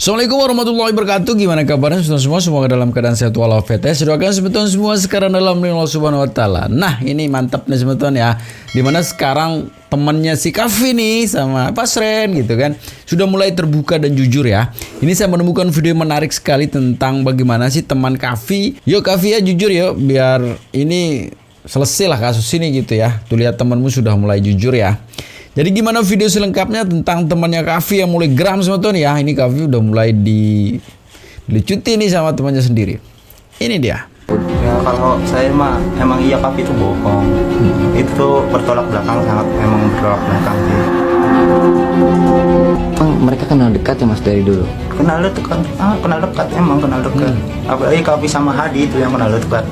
Assalamualaikum warahmatullahi wabarakatuh. Gimana kabarnya semua? Semoga dalam keadaan sehat walafiat. Saya doakan sebetulnya semua sekarang dalam lindungan Allah Subhanahu wa taala. Nah, ini mantap nih sebetulnya ya. Dimana sekarang temannya si Kavi nih sama Pasren gitu kan sudah mulai terbuka dan jujur ya. Ini saya menemukan video menarik sekali tentang bagaimana sih teman Kavi. Yuk Kavi ya jujur yuk biar ini selesai lah kasus ini gitu ya. Tuh lihat temanmu sudah mulai jujur ya. Jadi gimana video selengkapnya tentang temannya Kavi yang mulai geram sama Tony ya. Ini Kavi udah mulai dilucuti nih sama temannya sendiri. Ini dia. Ya kalau saya mah emang iya Kavi itu bohong. Itu tuh bertolak belakang, sangat memang bertolak belakang sih. Emang mereka kenal dekat ya mas dari dulu? Kenal dekat, kenal dekat, emang kenal dekat. Apalagi Kavi sama Hadi itu yang kenal dekat.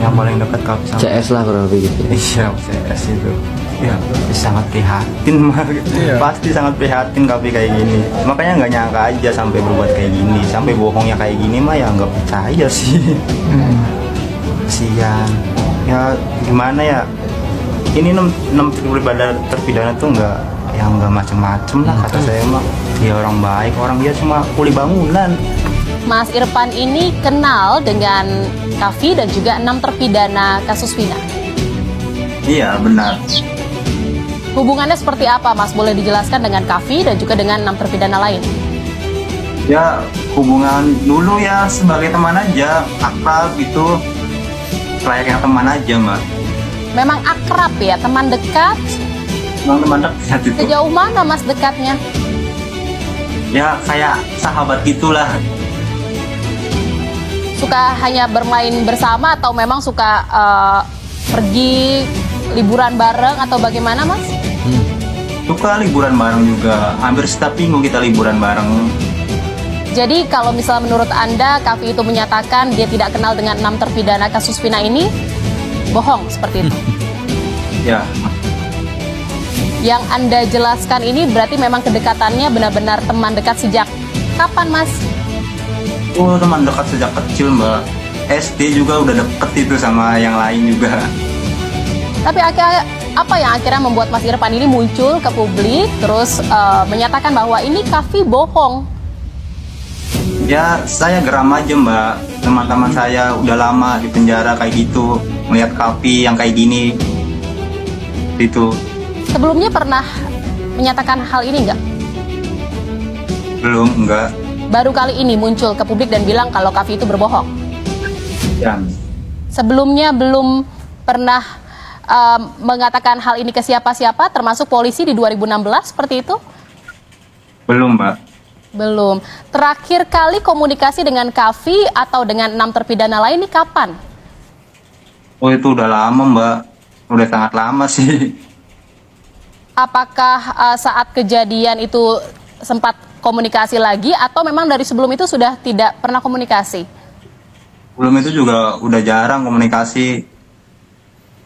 Yang paling dekat Kavi sama CS lah kurang lebih gitu. Iya, CS itu. Ya, sangat prihatin mah. Iya. Pasti sangat prihatin Kavi kayak gini. Makanya nggak nyangka aja sampai berbuat kayak gini, sampai bohongnya kayak gini mah ya nggak percaya sih. Kasian. Ya gimana ya? Ini 6 terpidana tuh nggak macem-macem lah kata saya mah. Dia orang baik, orang dia cuma kuli bangunan. Mas Irfan ini kenal dengan Kavi dan juga 6 terpidana kasus Vina. Iya benar. Hubungannya seperti apa Mas? Boleh dijelaskan dengan Kavi dan juga dengan 6 terpidana lain? Ya hubungan dulu ya sebagai teman aja, akrab gitu, layaknya teman aja mbak. Memang akrab ya, teman dekat. Emang teman dekat itu. Sejauh mana Mas dekatnya? Ya kayak sahabat gitulah. Suka hanya bermain bersama atau memang suka pergi liburan bareng atau bagaimana Mas? Suka liburan bareng juga, hampir setiap minggu kita liburan bareng. Jadi kalau misalnya menurut Anda Kavi itu menyatakan dia tidak kenal dengan 6 terpidana kasus Vina ini, bohong seperti itu? Ya, Yang Anda jelaskan ini berarti memang kedekatannya benar-benar teman dekat sejak kapan Mas? teman dekat sejak kecil mbak. SD juga udah deket itu sama yang lain juga. Tapi apa yang akhirnya membuat Mas Irfan ini muncul ke publik terus menyatakan bahwa ini Kavi bohong? Ya saya geram aja mbak. Teman-teman saya udah lama di penjara kayak gitu, melihat Kavi yang kayak gini. Itu Sebelumnya pernah menyatakan hal ini enggak? belum, enggak. Baru kali ini muncul ke publik dan bilang kalau Kavi itu berbohong. Ya, Sebelumnya belum pernah mengatakan hal ini ke siapa-siapa, termasuk polisi di 2016 seperti itu? belum mbak. Belum. Terakhir kali komunikasi dengan Kavi atau dengan 6 terpidana lain ini kapan? Oh itu udah lama mbak, udah sangat lama sih. Apakah saat kejadian itu sempat komunikasi lagi atau memang dari sebelum itu sudah tidak pernah komunikasi? Belum itu juga udah jarang komunikasi.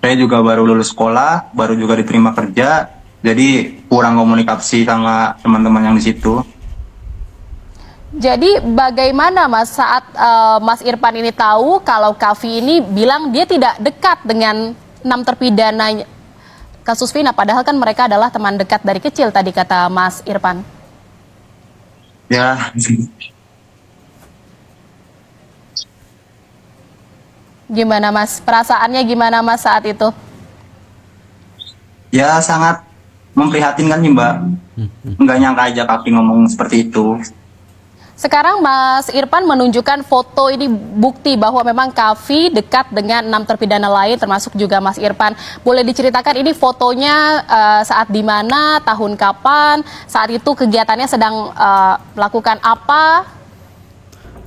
Saya juga baru lulus sekolah, baru juga diterima kerja, jadi kurang komunikasi sama teman-teman yang di situ. Jadi bagaimana Mas saat Mas Irfan ini tahu kalau Kavi ini bilang dia tidak dekat dengan 6 terpidana kasus Vina, padahal kan mereka adalah teman dekat dari kecil tadi kata Mas Irfan. Ya, Gimana Mas? Perasaannya gimana Mas saat itu? ya sangat memprihatinkan nih mbak. Nggak nyangka aja Kavi ngomong seperti itu. Sekarang Mas Irfan menunjukkan foto ini bukti bahwa memang Kavi dekat dengan 6 terpidana lain termasuk juga Mas Irfan. Boleh diceritakan ini fotonya saat di mana, tahun kapan, saat itu kegiatannya sedang melakukan apa?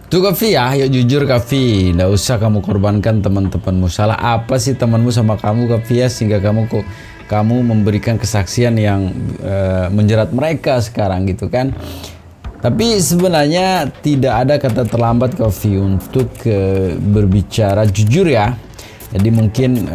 Tuh Kavi ya, yuk jujur Kavi. Nggak usah kamu korbankan teman-temanmu. Salah apa sih temanmu sama kamu Kavi ya sehingga kamu memberikan kesaksian yang menjerat mereka sekarang gitu kan. Tapi sebenarnya tidak ada kata terlambat Kavi untuk berbicara jujur ya. Jadi mungkin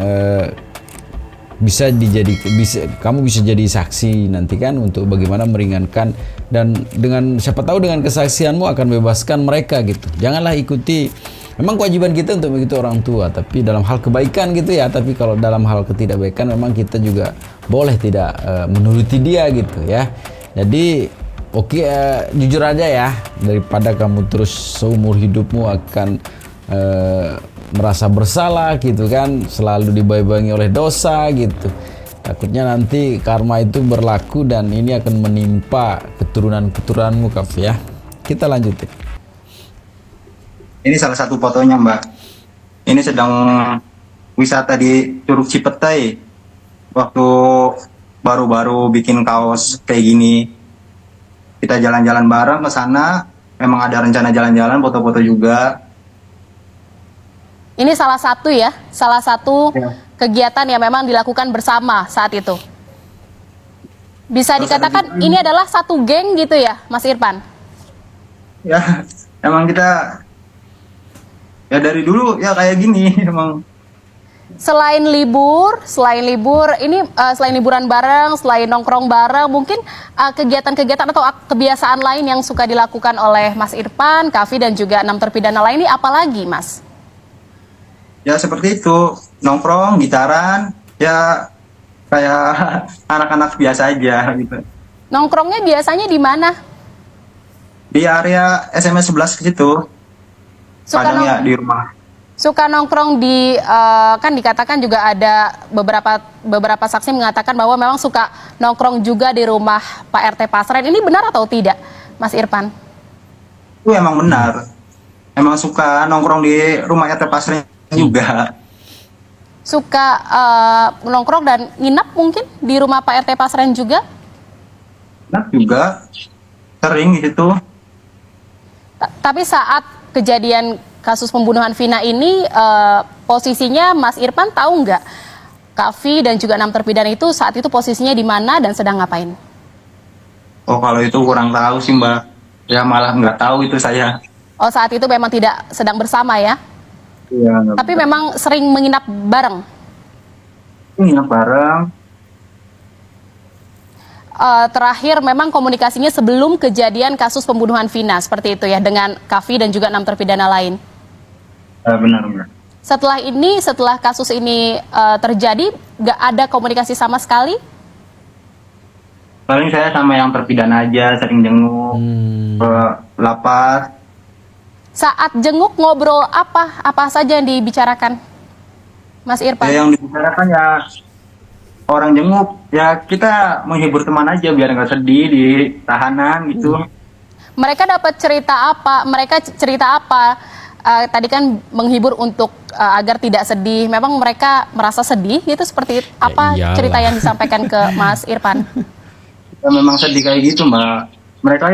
kamu bisa jadi saksi nanti kan untuk bagaimana meringankan dan dengan siapa tahu dengan kesaksianmu akan bebaskan mereka gitu. Janganlah ikuti. Memang kewajiban kita untuk begitu orang tua, tapi dalam hal kebaikan gitu ya. Tapi kalau dalam hal ketidakbaikan memang kita juga boleh tidak menuruti dia gitu ya. Jadi Oke, jujur aja ya, daripada kamu terus seumur hidupmu akan merasa bersalah gitu kan, selalu dibayangi oleh dosa gitu. Takutnya nanti karma itu berlaku dan ini akan menimpa keturunan-keturunanmu, Kaf ya. Kita lanjutin. Ini salah satu fotonya, Mbak. Ini sedang wisata di Curug Cipetai. Waktu baru-baru bikin kaos kayak gini. Kita jalan-jalan bareng ke sana. Memang ada rencana jalan-jalan, foto-foto juga. Ini salah satu ya, salah satu Ya. kegiatan yang memang dilakukan bersama saat itu. Bisa Terus dikatakan ada- ini adalah satu geng gitu ya, Mas Irfan? Ya, emang kita ya dari dulu ya kayak gini emang. Selain libur, ini selain liburan bareng, selain nongkrong bareng, mungkin kegiatan-kegiatan atau kebiasaan lain yang suka dilakukan oleh Mas Irfan, Kavi dan juga 6 terpidana lain ini apa lagi, Mas? Ya seperti itu, nongkrong, gitaran, ya kayak anak-anak biasa aja gitu. Nongkrongnya biasanya di mana? Di area SMS 11 ke situ, Suka kadang ya di rumah. Suka nongkrong di kan dikatakan juga ada beberapa saksi mengatakan bahwa memang suka nongkrong juga di rumah Pak RT Pasren. Ini benar atau tidak, Mas Irfan? Itu emang benar. Emang suka nongkrong di rumah RT Pasren juga. Suka nongkrong dan nginap mungkin di rumah Pak RT Pasren juga? Nah juga sering di situ. Tapi saat kejadian kasus pembunuhan Vina ini posisinya Mas Irfan tahu nggak Kavi dan juga 6 terpidana itu saat itu posisinya di mana dan sedang ngapain? Oh kalau itu kurang tahu sih Mbak. Ya malah nggak tahu itu saya. Oh saat itu memang tidak sedang bersama ya? Iya. Tapi memang sering menginap bareng. nginep bareng. Terakhir memang komunikasinya sebelum kejadian kasus pembunuhan Vina seperti itu ya dengan Kavi dan juga 6 terpidana lain. Benar. Setelah kasus ini terjadi, nggak ada komunikasi sama sekali? Paling saya sama yang terpidana aja sering jenguk ke lapas. Saat jenguk ngobrol apa saja yang dibicarakan, Mas Irfan? Ya, yang dibicarakan ya orang jenguk ya kita menghibur teman aja biar nggak sedih di tahanan gitu. Mereka dapat cerita apa? Tadi kan menghibur untuk agar tidak sedih. Memang mereka merasa sedih gitu seperti apa iyalah. cerita yang disampaikan ke Mas Irfan? Ya memang sedih kayak gitu Mbak. Mereka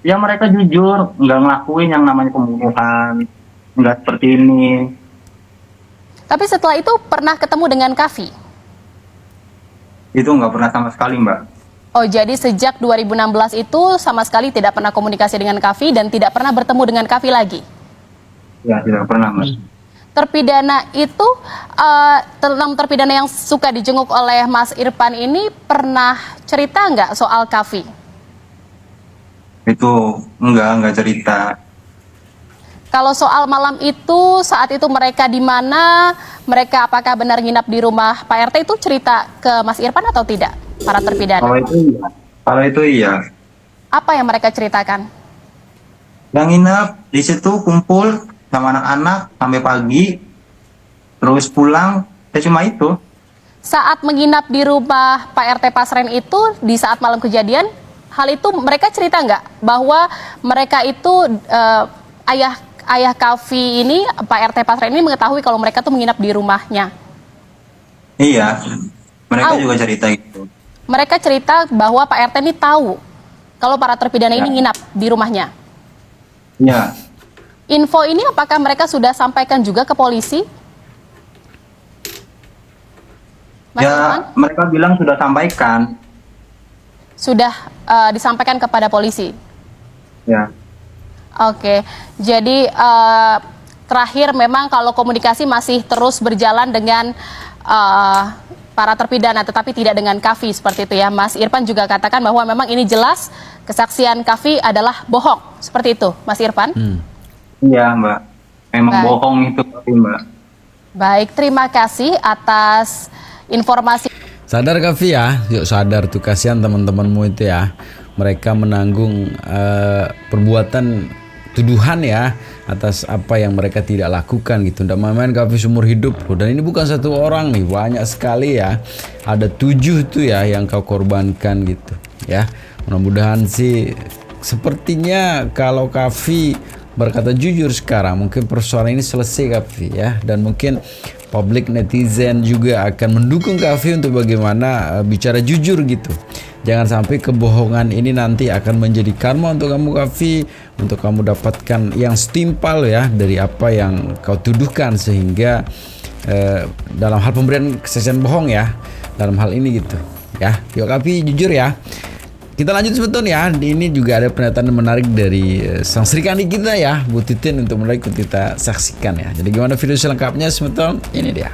ya mereka jujur nggak ngelakuin yang namanya pembunuhan, nggak seperti ini. Tapi setelah itu pernah ketemu dengan Kavi? Itu nggak pernah sama sekali Mbak. Oh, jadi sejak 2016 itu sama sekali tidak pernah komunikasi dengan Kavi dan tidak pernah bertemu dengan Kavi lagi? Ya tidak pernah Mbak. Terpidana itu, 6 terpidana yang suka dijenguk oleh Mas Irfan ini pernah cerita nggak soal Kavi? Itu nggak cerita. Kalau soal malam itu, saat itu mereka di mana, mereka apakah benar nginap di rumah Pak RT itu cerita ke Mas Irfan atau tidak, para terpidana? Kalau itu iya. Apa yang mereka ceritakan? Yang nginep di situ kumpul sama anak-anak sampai pagi, terus pulang, ya cuma itu. Saat menginap di rumah Pak RT Pasren itu, di saat malam kejadian, hal itu mereka cerita nggak? Bahwa mereka itu, ayah Kavi ini, Pak RT Pasren ini mengetahui kalau mereka tuh menginap di rumahnya. Iya, mereka Tahu. juga cerita gitu. Mereka cerita bahwa Pak RT ini tahu kalau para terpidana ini nginap di rumahnya. Iya, Info ini apakah mereka sudah sampaikan juga ke polisi? Mas Irfan? ya mereka bilang sudah sampaikan. Sudah disampaikan kepada polisi? Ya, Oke, jadi terakhir memang kalau komunikasi masih terus berjalan dengan para terpidana, tetapi tidak dengan Kavi seperti itu ya. Mas Irfan juga katakan bahwa memang ini jelas kesaksian Kavi adalah bohong, seperti itu, Mas Irfan. iya Mbak. Memang Baik. bohong itu Mbak. Baik, terima kasih atas informasi. Sadar Kavi ya, yuk sadar tuh, kasihan teman-temanmu itu ya. mereka menanggung perbuatan tuduhan ya atas apa yang mereka tidak lakukan gitu. Tidak main-main Kaffi seumur hidup loh. Dan ini bukan satu orang nih, banyak sekali ya. Ada 7 tuh ya yang kau korbankan gitu ya. Mudah-mudahan sih, sepertinya kalau Kaffi berkata jujur sekarang, mungkin persoalan ini selesai Kaffi ya. Dan mungkin publik netizen juga akan mendukung Kaffi untuk bagaimana bicara jujur gitu. Jangan sampai kebohongan ini nanti akan menjadi karma untuk kamu Kaffi, untuk kamu dapatkan yang setimpal ya dari apa yang kau tuduhkan, sehingga dalam hal pemberian kesaksian bohong ya, dalam hal ini gitu ya. Yuk Kaffi jujur ya. Kita lanjut sebetulnya ya. Ini juga ada pernyataan menarik dari sang Sri Kandi kita ya, Bu Titin, untuk mulai kita saksikan ya. Jadi gimana video selengkapnya sebetulnya? Ini dia.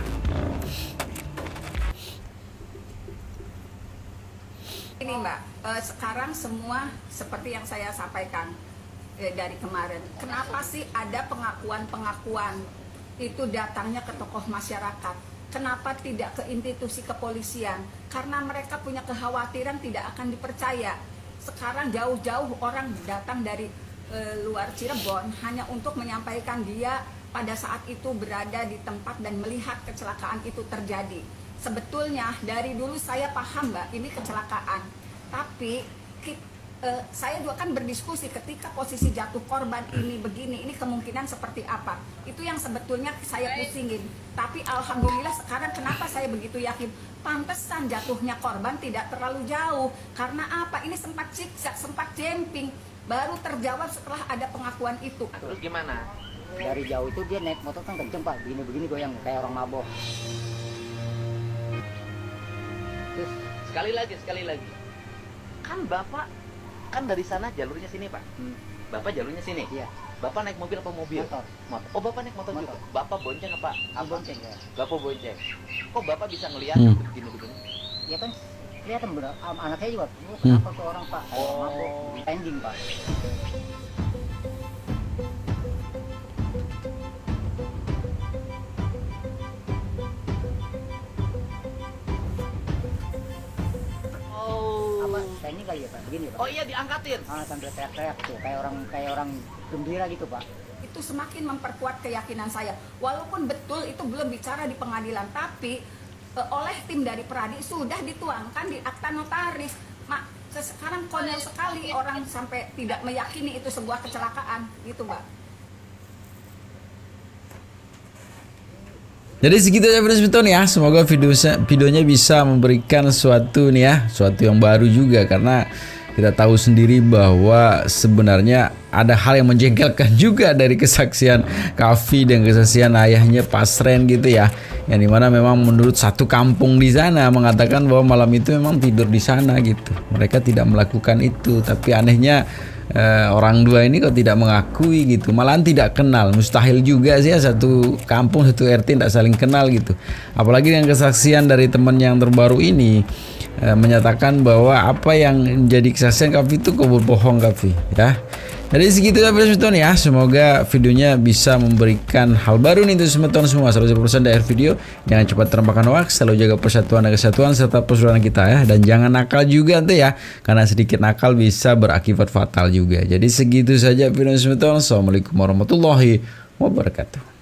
Ini Mbak, sekarang semua seperti yang saya sampaikan dari kemarin. Kenapa sih ada pengakuan-pengakuan itu datangnya ke tokoh masyarakat? Kenapa tidak ke institusi kepolisian? Karena mereka punya kekhawatiran tidak akan dipercaya. Sekarang jauh-jauh orang datang dari luar Cirebon hanya untuk menyampaikan dia pada saat itu berada di tempat dan melihat kecelakaan itu terjadi. Sebetulnya dari dulu saya paham Mbak, ini kecelakaan. Tapi saya juga kan berdiskusi ketika posisi jatuh korban ini begini, ini kemungkinan seperti apa. Itu yang sebetulnya saya pusingin. Tapi alhamdulillah sekarang kenapa saya begitu yakin, pantesan jatuhnya korban tidak terlalu jauh. Karena apa? Ini sempat zigzag, sempat jumping, baru terjawab setelah ada pengakuan itu. Terus gimana? Dari jauh itu dia naik motor kan kenceng Pak, begini goyang kayak orang mabok. Terus sekali lagi. Kan Bapak kan dari sana jalurnya sini Pak. Bapak jalurnya sini. Iya. Bapak naik mobil apa mobil? Motor. Oh Bapak naik motor juga. Bapak bonceng apa? Bonceng ya. Bapak bonceng. Kok Bapak bisa ngelihat begini? Ya kan kelihatan benar. Anak saya juga. Kenapa tuh orang Pak? Kayak orang mabok. Pending Pak. Ini kali ya Pak, begini ya Pak. Oh iya diangkatin. Sambil teriak-teriak tuh, kayak orang gembira gitu Pak. Itu semakin memperkuat keyakinan saya. Walaupun betul itu belum bicara di pengadilan, tapi oleh tim dari Peradi sudah dituangkan di akta notaris. Sekarang konyol sekali orang sampai tidak meyakini itu sebuah kecelakaan, gitu Mbak. Jadi segitu aja video sebetulnya ya. Semoga videonya bisa memberikan suatu nih ya, suatu yang baru juga, karena kita tahu sendiri bahwa sebenarnya ada hal yang menjengkelkan juga dari kesaksian Kaffi dan kesaksian ayahnya Pasren gitu ya. Yang dimana memang menurut satu kampung di sana mengatakan bahwa malam itu memang tidur di sana gitu. Mereka tidak melakukan itu, tapi anehnya orang dua ini kok tidak mengakui gitu, malahan tidak kenal. Mustahil juga sih ya, satu kampung satu RT tidak saling kenal gitu. Apalagi dengan kesaksian dari teman yang terbaru ini menyatakan bahwa apa yang menjadi kesaksian Kaffi itu kok berbohong Kaffi ya. Jadi segitu ya Semeton ya. Semoga videonya bisa memberikan hal baru nih untuk Semeton semua. Selalu pesan di akhir video. Jangan cepat termakan hoax. Selalu jaga persatuan dan kesatuan serta persaudaraan kita ya. Dan jangan nakal juga tuh ya. Karena sedikit nakal bisa berakibat fatal juga. Jadi segitu saja video Semeton. Assalamualaikum warahmatullahi wabarakatuh.